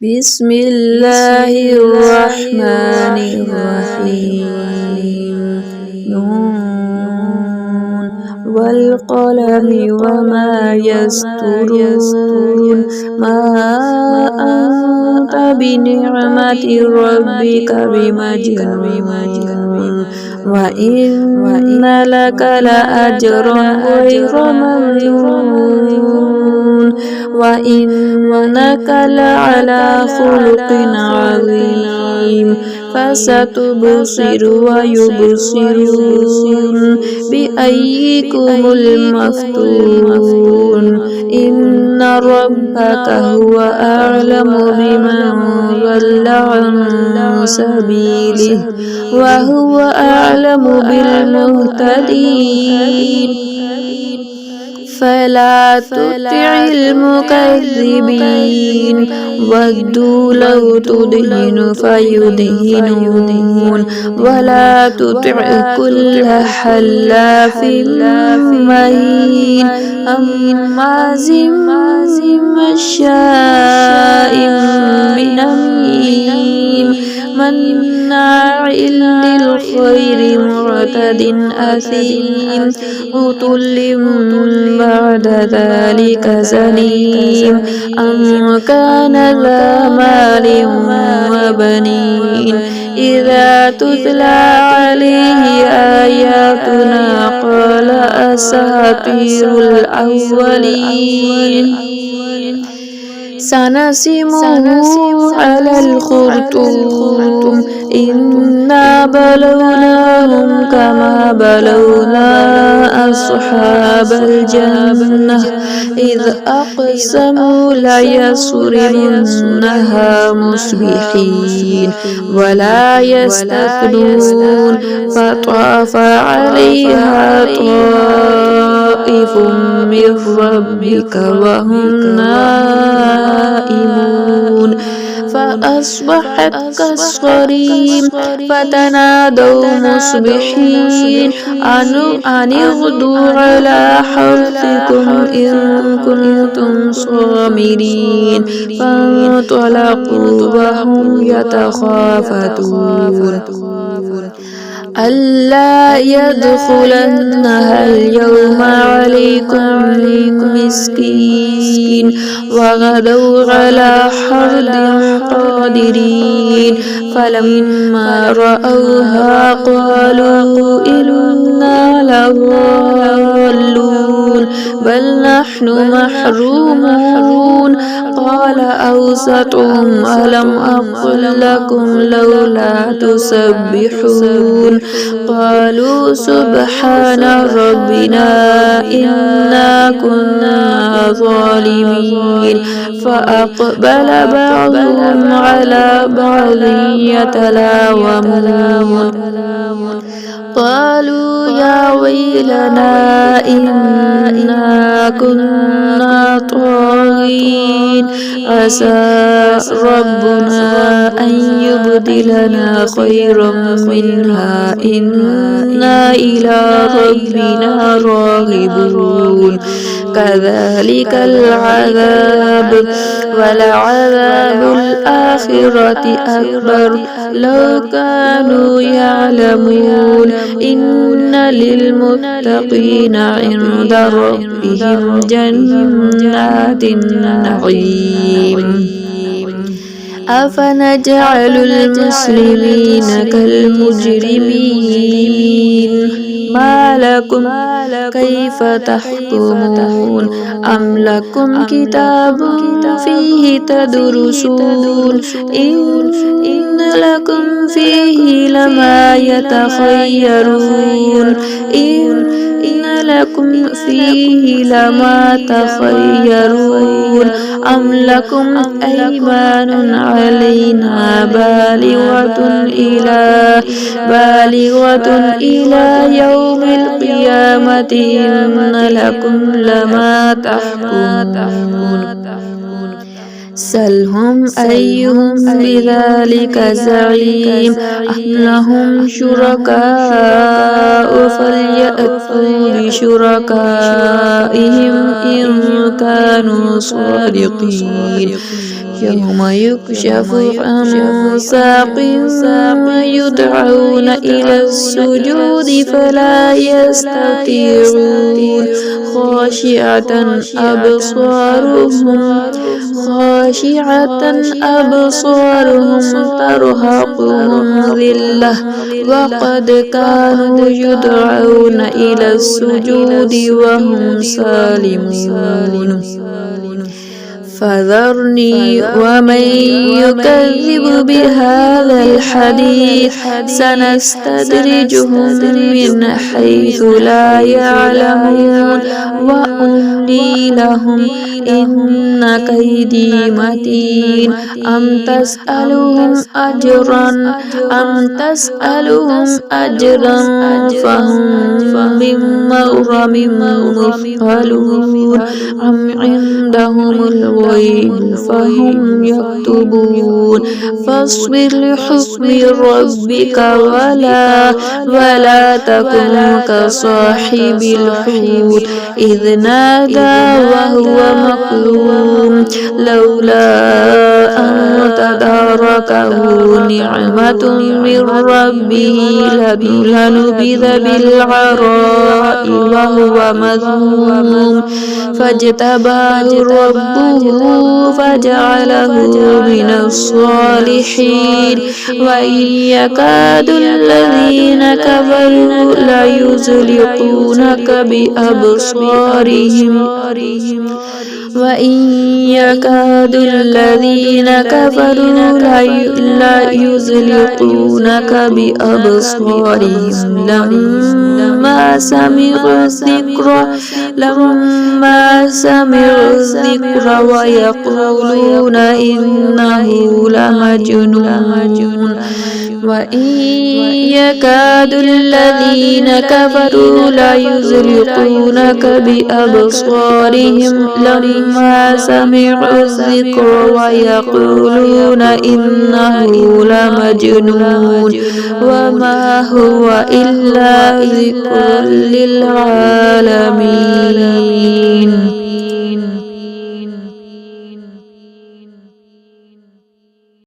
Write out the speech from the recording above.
بسم الله الرحمن الرحيم نون والقلم وما يسطرون ما أنت بنعمة ربك بمجنون وإن لك لأجرا غير ممنون وإنك لعلى خلق عظيم فستبصر ويبصرون بأيكم المفتون إن ربك هو أعلم بمن ضل عن سبيله وهو أعلم بالمهتدين فلا تطع المكذبين ودوا لو تدهن فيدهنون ولا تطع كل حلاف مهين هماز مشاء بنميم مناع للخير معتد أثيم عتل بعد ذلك زنيم أن كان ذا مال وبنين إذا تتلى عليه آياتنا قال أساطير الأولين سنسمه على الخرطوم إنا بلوناهم كما بلونا أصحاب الجنة إذ أقسموا ليصرمنها مصبحين ولا يستثنون فطاف عليها طائف من ربك وهم نائمون فأصبحت كالصريم فتنادوا مصبحين أن اغدوا على حرثكم إن كنتم صامرين فانطلقوا وهم يتخافتون ألا يدخلنها اليوم عليكم مسكين وغدوا على حرد قادرين فلما رأوها قالوا إنا لضالون بل نحن محرومون قال أوسطهم ألم أقل لكم لولا تسبحون قالوا سبحان ربنا إنا كنا ظالمين فأقبل بعضهم على بعض يتلاومون قالوا يا ويلنا إنا كنا طاغين عسى ربنا أن يبدلنا خيرا منها إنا إلى ربنا راغبون كذلك العذاب ولعذاب الآخرة أكبر لو كانوا يعلمون إن للمتقين عند ربهم جنات النعيم أفنجعل المسلمين كالمجرمين ما لكم كيف تحكمون أم لكم كتاب فيه تدرسون إن لكم فيه لما يتخيرون إن لكم فيه لما تخيرون أم لكم أيمان علينا بالغة إلى يوم القيامة إن لكم لما تحكمون سلهم أيهم بذلك زعيم أم لهم شركاء فليأتوا بشركائهم إن كانوا صادقين يوم يكشف عن ساق ويدعون إلى السجود فلا يستطيعون خاشعة أبصارهم ترهقهم ذلة وقد كانوا يدعون إلى السجود وهم سالمون فذرني ومن يكذب بهذا الحديث سنستدرجهم من حيث لا يعلمون وأملي لهم إن كيدي متين أم تسألهم أجرا فهم من مغرم مثقلون أم عندهم الغيب فهم يكتبون فاصبر لحكم ربك ولا تكن كصاحب الحوت إذ نادى وهو مكظوم لولا أن تداركه نعمة من ربه لنبذ بالعراء وهو مذموم فاجتباه ربه فجعله من الصالحين وإن يكاد الذين كفروا ليزلقونك بأبصارهم لما سمعوا الذكر ويقولون إنه لمجنون وإن يكاد الذين كفروا ليزلقونك بأبصارهم لما سمعوا الذكر ويقولون إنه لمجنون وما هو إلا ذكر للعالمين.